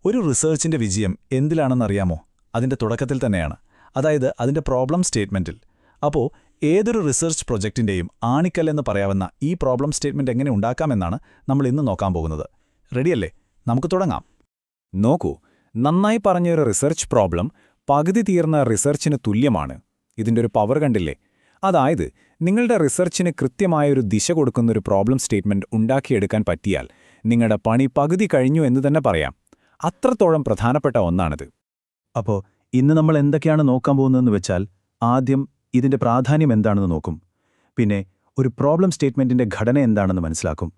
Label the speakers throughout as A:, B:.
A: ഒരു റിസർച്ചിന്റെ വിജയം എന്തിലാണെന്നറിയാമോ? അതിന്റെ തുടക്കത്തിൽ തന്നെയാണ്. അതായത് അതിന്റെ പ്രോബ്ലം സ്റ്റേറ്റ്മെന്റിൽ. അപ്പോൾ ഏതൊരു റിസർച്ച് പ്രൊജക്റ്റിന്റെയും ആണിക്കല്ലെന്ന് പറയാവുന്ന ഈ പ്രോബ്ലം സ്റ്റേറ്റ്മെന്റ് എങ്ങനെ ഉണ്ടാക്കാമെന്നാണ് നമ്മൾ ഇന്ന് നോക്കാൻ പോകുന്നത്. റെഡിയല്ലേ? നമുക്ക് തുടങ്ങാം.
B: നോക്കൂ, നന്നായി പറഞ്ഞൊരു റിസർച്ച് പ്രോബ്ലം പകുതി തീർന്ന റിസർച്ചിന് തുല്യമാണ്. ഇതിന്റെ ഒരു പവർ കണ്ടില്ലേ? അതായത് നിങ്ങളുടെ റിസർച്ചിന് കൃത്യമായൊരു ദിശ കൊടുക്കുന്നൊരു പ്രോബ്ലം സ്റ്റേറ്റ്മെന്റ് ഉണ്ടാക്കിയെടുക്കാൻ പറ്റിയാൽ നിങ്ങളുടെ പണി പകുതി കഴിഞ്ഞു എന്ന് തന്നെ പറയാം. അത്രത്തോളം പ്രധാനപ്പെട്ട ഒന്നാണിത്.
A: അപ്പോൾ ഇന്ന് നമ്മൾ എന്തൊക്കെയാണ് നോക്കാൻ പോകുന്നതെന്ന് വെച്ചാൽ, ആദ്യം ഇതിന്റെ പ്രാധാന്യം എന്താണെന്ന് നോക്കും. പിന്നെ ഒരു പ്രോബ്ലം സ്റ്റേറ്റ്മെന്റിന്റെ ഘടന എന്താണെന്ന് മനസ്സിലാക്കും.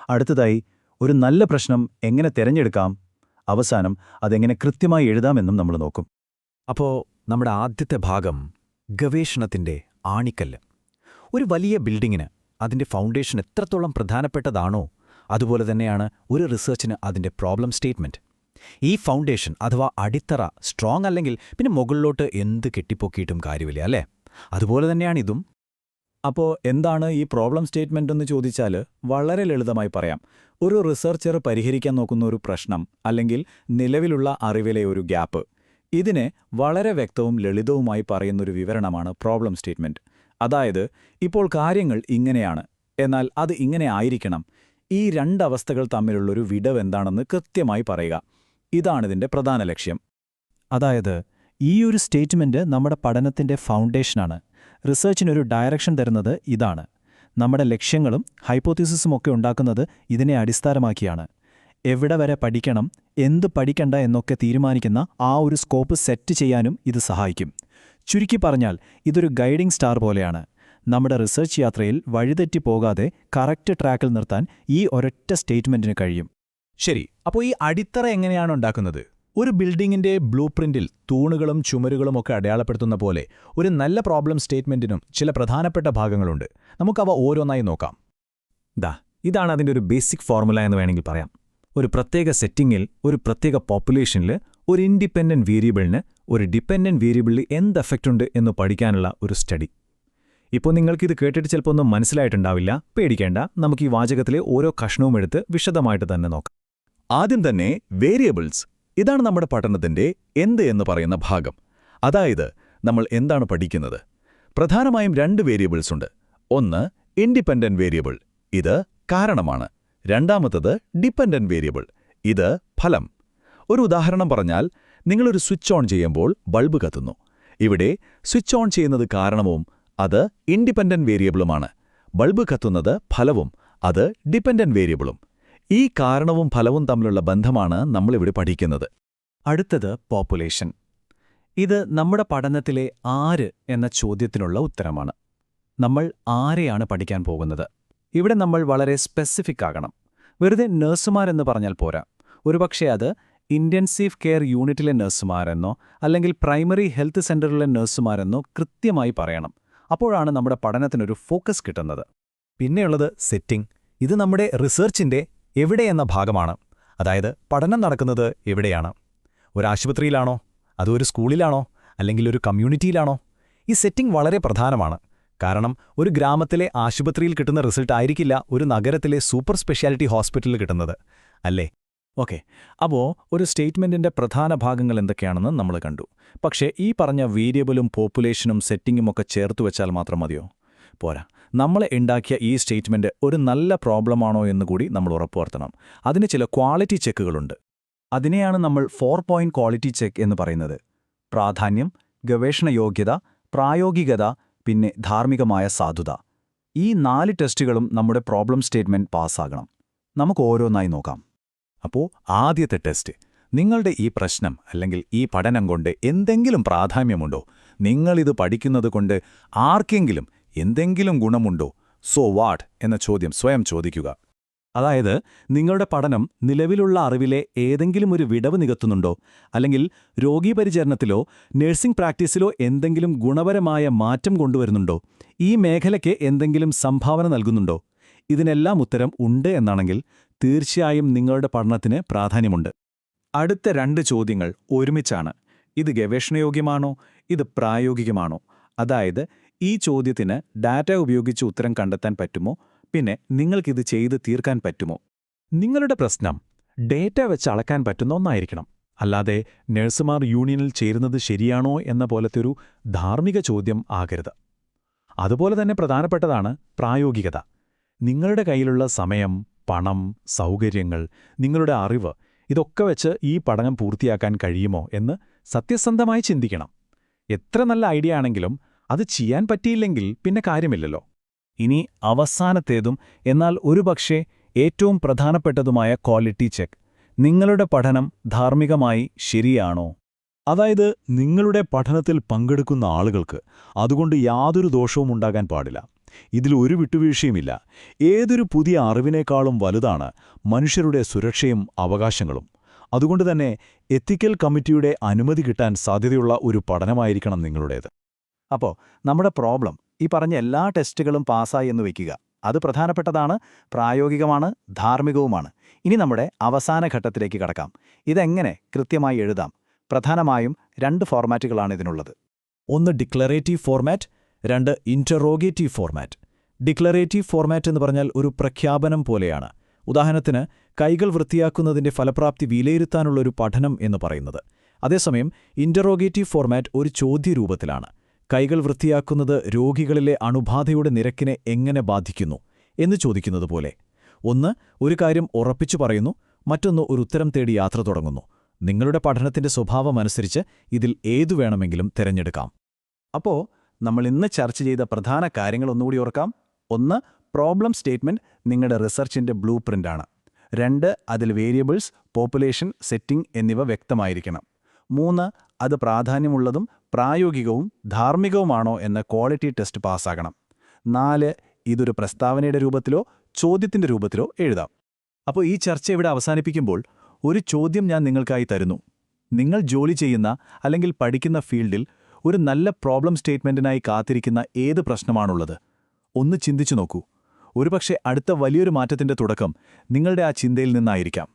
A: അടുത്തതായി ഒരു നല്ല പ്രശ്നം എങ്ങനെ തിരഞ്ഞെടുക്കാം, അവസാനം അതെങ്ങനെ കൃത്യമായി എഴുതാമെന്നും നമ്മൾ നോക്കും.
B: അപ്പോൾ നമ്മുടെ ആദ്യത്തെ ഭാഗം ഗവേഷണത്തിന്റെ ആണിക്കല്ല്. ഒരു വലിയ ബിൽഡിങ്ങിന് അതിന്റെ ഫൗണ്ടേഷൻ എത്രത്തോളം പ്രധാനപ്പെട്ടതാണോ അതുപോലെ തന്നെയാണ് ഒരു റിസർച്ചിന് അതിന്റെ പ്രോബ്ലം സ്റ്റേറ്റ്മെന്റ്. ഈ ഫൗണ്ടേഷൻ അഥവാ അടിത്തറ സ്ട്രോങ് അല്ലെങ്കിൽ പിന്നെ മുകളിലോട്ട് എന്ത് കെട്ടിപ്പൊക്കിയിട്ടും കാര്യമില്ല, അല്ലേ? അതുപോലെ തന്നെയാണിതും.
A: അപ്പോൾ എന്താണ് ഈ പ്രോബ്ലം സ്റ്റേറ്റ്മെന്റ് എന്ന് ചോദിച്ചാൽ വളരെ ലളിതമായി പറയാം. ഒരു റിസർച്ചർ പരിഹരിക്കാൻ നോക്കുന്ന ഒരു പ്രശ്നം അല്ലെങ്കിൽ നിലവിലുള്ള അറിവിലെ ഒരു ഗ്യാപ്പ്, ഇതിനെ വളരെ വ്യക്തവും ലളിതവുമായി പറയുന്നൊരു വിവരണമാണ് പ്രോബ്ലം സ്റ്റേറ്റ്മെന്റ്. അതായത് ഇപ്പോൾ കാര്യങ്ങൾ ഇങ്ങനെയാണ്, എന്നാൽ അത് ഇങ്ങനെ ആയിരിക്കണം. ഈ രണ്ടവസ്ഥകൾ തമ്മിലുള്ളൊരു വിടവ് എന്താണെന്ന് കൃത്യമായി പറയുക. ഇതാണിതിന്റെ പ്രധാന ലക്ഷ്യം.
C: അതായത് ഈ ഒരു സ്റ്റേറ്റ്മെന്റ് നമ്മുടെ പഠനത്തിന്റെ ഫൗണ്ടേഷനാണ്. റിസർച്ചിനൊരു ഡയറക്ഷൻ തരുന്നത് ഇതാണ്. നമ്മുടെ ലക്ഷ്യങ്ങളും ഹൈപ്പോത്തീസിസും ഒക്കെ ഉണ്ടാക്കുന്നത് ഇതിനെ അടിസ്ഥാനമാക്കിയാണ്. എവിടെ വരെ പഠിക്കണം, എന്ത് പഠിക്കണ്ട എന്നൊക്കെ തീരുമാനിക്കുന്ന ആ ഒരു സ്കോപ്പ് സെറ്റ് ചെയ്യാനും ഇത് സഹായിക്കും. ചുരുക്കി പറഞ്ഞാൽ ഇതൊരു ഗൈഡിംഗ് സ്റ്റാർ പോലെയാണ്. നമ്മുടെ റിസർച്ച് യാത്രയിൽ വഴിതെറ്റി പോകാതെ കറക്റ്റ് ട്രാക്കിൽ നിർത്താൻ ഈ ഒരൊറ്റ സ്റ്റേറ്റ്മെന്റിന് കഴിയും.
B: ശരി, അപ്പോൾ ഈ അടിത്തറ എങ്ങനെയാണ് ഉണ്ടാക്കുന്നത്? ഒരു ബിൽഡിങ്ങിന്റെ ബ്ലൂ പ്രിന്റിൽ തൂണുകളും ചുമരുകളും ഒക്കെ അടയാളപ്പെടുത്തുന്ന പോലെ ഒരു നല്ല പ്രോബ്ലം സ്റ്റേറ്റ്മെന്റിനും ചില പ്രധാനപ്പെട്ട ഭാഗങ്ങളുണ്ട്. നമുക്കവ ഓരോന്നായി നോക്കാം. ഇതാണ് അതിൻ്റെ ഒരു ബേസിക് ഫോർമുല എന്ന് വേണമെങ്കിൽ പറയാം. ഒരു പ്രത്യേക സെറ്റിംഗിൽ, ഒരു പ്രത്യേക പോപ്പുലേഷനിൽ ഒരു ഇൻഡിപെൻഡന്റ് വേരിയബിളിന് ഒരു ഡിപെൻഡന്റ് വേരിയബിളിൽ എന്ത് എഫക്റ്റുണ്ട് എന്ന് പഠിക്കാനുള്ള ഒരു സ്റ്റഡി. ഇപ്പോൾ നിങ്ങൾക്കിത് കേട്ടിട്ട് ചിലപ്പോൾ ഒന്നും മനസ്സിലായിട്ടുണ്ടാവില്ല. പേടിക്കേണ്ട, നമുക്ക് ഈ വാചകത്തിലെ ഓരോ കഷ്ണവും എടുത്ത് വിശദമായിട്ട് തന്നെ നോക്കാം.
A: ആദ്യം തന്നെ വേരിയബിൾസ്. ഇതാണ് നമ്മുടെ പഠനത്തിന്റെ എന്ത് എന്ന് പറയുന്ന ഭാഗം. അതായത് നമ്മൾ എന്താണ് പഠിക്കുന്നത്. പ്രധാനമായും രണ്ട് വേരിയബിൾസ് ഉണ്ട്. ഒന്ന് ഇൻഡിപെൻഡന്റ് വേരിയബിൾ, ഇത് കാരണമാണ്. രണ്ടാമത്തത് ഡിപെൻഡന്റ് വേരിയബിൾ, ഇത് ഫലം. ഒരു ഉദാഹരണം പറഞ്ഞാൽ, നിങ്ങളൊരു സ്വിച്ച് ഓൺ ചെയ്യുമ്പോൾ ബൾബ് കത്തുന്നു. ഇവിടെ സ്വിച്ച് ഓൺ ചെയ്യുന്നത് കാരണവും അത് ഇൻഡിപെൻഡന്റ് വേരിയബിളുമാണ്. ബൾബ് കത്തുന്നത് ഫലവും, അത് ഡിപെൻഡന്റ് വേരിയബിളും. ഈ കാരണവും ഫലവും തമ്മിലുള്ള ബന്ധമാണ് നമ്മളിവിടെ പഠിക്കുന്നത്.
C: അടുത്തത് പോപ്പുലേഷൻ. ഇത് നമ്മുടെ പഠനത്തിലെ ആര് എന്ന ചോദ്യത്തിനുള്ള ഉത്തരമാണ്. നമ്മൾ ആരെയാണ് പഠിക്കാൻ പോകുന്നത്? ഇവിടെ നമ്മൾ വളരെ സ്പെസിഫിക് ആകണം. വെറുതെ നഴ്സുമാരെന്ന് പറഞ്ഞാൽ പോരാ. ഒരുപക്ഷെ അത് ഇന്റൻസീവ് കെയർ യൂണിറ്റിലെ നഴ്സുമാരെന്നോ അല്ലെങ്കിൽ പ്രൈമറി ഹെൽത്ത് സെന്ററിലെ നഴ്സുമാരെന്നോ കൃത്യമായി പറയണം. അപ്പോഴാണ് നമ്മുടെ പഠനത്തിനൊരു ഫോക്കസ് കിട്ടുന്നത്.
B: പിന്നെയുള്ളത് സെറ്റിംഗ്. ഇത് നമ്മുടെ റിസർച്ചിന്റെ എവിടെ എന്ന ഭാഗമാണ്. അതായത് പഠനം നടക്കുന്നത് എവിടെയാണ്? ഒരു ആശുപത്രിയിലാണോ? അതോ ഒരു സ്കൂളിലാണോ? അല്ലെങ്കിൽ ഒരു കമ്മ്യൂണിറ്റിയിലാണോ? ഈ സെറ്റിംഗ് വളരെ പ്രധാനമാണ്. കാരണം ഒരു ഗ്രാമത്തിലെ ആശുപത്രിയിൽ കിട്ടുന്ന റിസൾട്ട് ആയിരിക്കില്ല ഒരു നഗരത്തിലെ സൂപ്പർ സ്പെഷ്യാലിറ്റി ഹോസ്പിറ്റലിൽ കിട്ടുന്നത്, അല്ലേ?
C: ഓക്കെ, അപ്പോൾ ഒരു സ്റ്റേറ്റ്മെന്റിന്റെ പ്രധാന ഭാഗങ്ങൾ എന്തൊക്കെയാണെന്ന് നമ്മൾ കണ്ടു. പക്ഷേ ഈ പറഞ്ഞ വേരിയബിളും പോപ്പുലേഷനും സെറ്റിംഗും ഒക്കെ ചേർത്ത് വെച്ചാൽ മാത്രം മതിയോ? പോരാ. നമ്മൾ ഉണ്ടാക്കിയ ഈ സ്റ്റേറ്റ്മെന്റ് ഒരു നല്ല പ്രോബ്ലമാണോ എന്നുകൂടി നമ്മൾ ഉറപ്പുവരുത്തണം. അതിന് ചില ക്വാളിറ്റി ചെക്കുകളുണ്ട്. അതിനെയാണ് നമ്മൾ 4 പോയിന്റ് ക്വാളിറ്റി ചെക്ക് എന്ന് പറയുന്നത്. പ്രാധാന്യം, ഗവേഷണ യോഗ്യത, പ്രായോഗികത, പിന്നെ ധാർമ്മികമായ സാധുത. ഈ 4 ടെസ്റ്റുകളും നമ്മുടെ പ്രോബ്ലം സ്റ്റേറ്റ്മെന്റ് പാസ്സാകണം. നമുക്ക് ഓരോന്നായി നോക്കാം.
B: അപ്പോൾ ആദ്യത്തെ ടെസ്റ്റ്, നിങ്ങളുടെ ഈ പ്രശ്നം അല്ലെങ്കിൽ ഈ പഠനം കൊണ്ട് എന്തെങ്കിലും പ്രാധാന്യമുണ്ടോ? നിങ്ങളിത് പഠിക്കുന്നത് കൊണ്ട് ആർക്കെങ്കിലും എന്തെങ്കിലും ഗുണമുണ്ടോ? സോ വാട്ട് എന്ന ചോദ്യം സ്വയം ചോദിക്കുക.
C: അതായത് നിങ്ങളുടെ പഠനം നിലവിലുള്ള അറിവിലെ ഏതെങ്കിലും ഒരു വിടവ് നികത്തുന്നുണ്ടോ? അല്ലെങ്കിൽ രോഗീപരിചരണത്തിലോ നഴ്സിംഗ് പ്രാക്ടീസിലോ എന്തെങ്കിലും ഗുണപരമായ മാറ്റം കൊണ്ടുവരുന്നുണ്ടോ? ഈ മേഖലയ്ക്ക് എന്തെങ്കിലും സംഭാവന നൽകുന്നുണ്ടോ? ഇതിനെല്ലാം ഉത്തരം ഉണ്ട് എന്നാണെങ്കിൽ തീർച്ചയായും നിങ്ങളുടെ പഠനത്തിന് പ്രാധാന്യമുണ്ട്. അടുത്ത 2 ചോദ്യങ്ങൾ ഒരുമിച്ചാണ്. ഇത് ഗവേഷണയോഗ്യമാണോ? ഇത് പ്രായോഗികമാണോ? അതായത് ഈ ചോദ്യത്തിന് ഡാറ്റ ഉപയോഗിച്ച് ഉത്തരം കണ്ടെത്താൻ പറ്റുമോ? പിന്നെ നിങ്ങൾക്കിത് ചെയ്ത് തീർക്കാൻ പറ്റുമോ?
B: നിങ്ങളുടെ പ്രശ്നം ഡേറ്റ വെച്ച് അളക്കാൻ പറ്റുന്ന ഒന്നായിരിക്കണം. അല്ലാതെ നഴ്സുമാർ യൂണിയനിൽ ചേരുന്നത് ശരിയാണോ എന്ന പോലത്തെ ഒരു ധാർമ്മിക ചോദ്യം ആകരുത്. അതുപോലെ തന്നെ പ്രധാനപ്പെട്ടതാണ് പ്രായോഗികത. നിങ്ങളുടെ കയ്യിലുള്ള സമയം, പണം, സൗകര്യങ്ങൾ, നിങ്ങളുടെ അറിവ് ഇതൊക്കെ വെച്ച് ഈ പഠനം പൂർത്തിയാക്കാൻ കഴിയുമോ എന്ന് സത്യസന്ധമായി ചിന്തിക്കണം. എത്ര നല്ല ഐഡിയ ആണെങ്കിലും അത് ചെയ്യാൻ പറ്റിയില്ലെങ്കിൽ പിന്നെ കാര്യമില്ലല്ലോ.
C: ഇനി അവസാനത്തേതും എന്നാൽ ഒരുപക്ഷേ ഏറ്റവും പ്രധാനപ്പെട്ടതുമായ ക്വാളിറ്റി ചെക്ക്. നിങ്ങളുടെ പഠനം ധാർമ്മികമായി ശരിയാണോ?
A: അതായത് നിങ്ങളുടെ പഠനത്തിൽ പങ്കെടുക്കുന്ന ആളുകൾക്ക് അതുകൊണ്ട് യാതൊരു ദോഷവും ഉണ്ടാകാൻ പാടില്ല. ഇതിൽ ഒരു വിട്ടുവീഴ്ചയുമില്ല. ഏതൊരു പുതിയ അറിവിനേക്കാളും വലുതാണ് മനുഷ്യരുടെ സുരക്ഷയും അവകാശങ്ങളും. അതുകൊണ്ടുതന്നെ എത്തിക്കൽ കമ്മിറ്റിയുടെ അനുമതി കിട്ടാൻ സാധ്യതയുള്ള ഒരു പഠനമായിരിക്കണം നിങ്ങളുടേത്.
C: അപ്പോൾ നമ്മുടെ പ്രോബ്ലം ഈ പറഞ്ഞ എല്ലാ ടെസ്റ്റുകളും പാസ്സായി എന്ന് വയ്ക്കുക. അത് പ്രധാനപ്പെട്ടതാണ്, പ്രായോഗികമാണ്, ധാർമ്മികവുമാണ്. ഇനി നമ്മുടെ അവസാന ഘട്ടത്തിലേക്ക് കടക്കാം. ഇതെങ്ങനെ കൃത്യമായി എഴുതാം? പ്രധാനമായും 2 ഫോർമാറ്റുകളാണ് ഇതിനുള്ളത്. ഒന്ന് declarative format, 2 interrogative format. Declarative format എന്ന് പറഞ്ഞാൽ ഒരു പ്രഖ്യാപനം പോലെയാണ്. ഉദാഹരണത്തിന്, കൈകൾ വൃത്തിയാക്കുന്നതിന്റെ ഫലപ്രാപ്തി വിലയിരുത്താനുള്ളൊരു പഠനം എന്ന് പറയുന്നത്. അതേസമയം ഇൻറ്ററോഗേറ്റീവ് ഫോർമാറ്റ് ഒരു ചോദ്യരൂപത്തിലാണ്. കൈകൾ വൃത്തിയാക്കുന്നത് രോഗികളിലെ അണുബാധയുടെ നിരക്കിനെ എങ്ങനെ ബാധിക്കുന്നു എന്ന് ചോദിക്കുന്നത് പോലെ. ഒന്ന് ഒരു കാര്യം ഉറപ്പിച്ചു പറയുന്നു, മറ്റൊന്ന് ഒരു ഉത്തരം തേടി യാത്ര തുടങ്ങുന്നു. നിങ്ങളുടെ പഠനത്തിന്റെ സ്വഭാവമനുസരിച്ച് ഇതിൽ ഏതു വേണമെങ്കിലും തിരഞ്ഞെടുക്കാം. അപ്പോൾ നമ്മൾ ഇന്ന് ചർച്ച ചെയ്ത പ്രധാന കാര്യങ്ങളൊന്നുകൂടി ഓർക്കാം. 1. പ്രോബ്ലം സ്റ്റേറ്റ്മെന്റ് നിങ്ങളുടെ റിസർച്ചിന്റെ ബ്ലൂ പ്രിന്റാണ്. 2. അതിൽ വേരിയബിൾസ്, പോപ്പുലേഷൻ, സെറ്റിംഗ് എന്നിവ വ്യക്തമായിരിക്കണം. 3. അത് പ്രാധാന്യമുള്ളതും പ്രായോഗികവും ധാർമ്മികവുമാണോ എന്ന ക്വാളിറ്റി ടെസ്റ്റ് പാസ്സാകണം. 4. ഇതൊരു പ്രസ്താവനയുടെ രൂപത്തിലോ ചോദ്യത്തിന്റെ രൂപത്തിലോ എഴുതാം. അപ്പോൾ ഈ ചർച്ച ഇവിടെ അവസാനിപ്പിക്കുമ്പോൾ ഒരു ചോദ്യം ഞാൻ നിങ്ങൾക്കായി തരുന്നു. നിങ്ങൾ ജോലി ചെയ്യുന്ന അല്ലെങ്കിൽ പഠിക്കുന്ന ഫീൽഡിൽ ഒരു നല്ല പ്രോബ്ലം സ്റ്റേറ്റ്മെന്റിനായി കാത്തിരിക്കുന്ന ഏത് പ്രശ്നമാണുള്ളത്? ഒന്ന് ചിന്തിച്ചു നോക്കൂ. ഒരുപക്ഷെ അടുത്ത വലിയൊരു മാറ്റത്തിന്റെ തുടക്കം നിങ്ങളുടെ ആ ചിന്തയിൽ നിന്നായിരിക്കാം.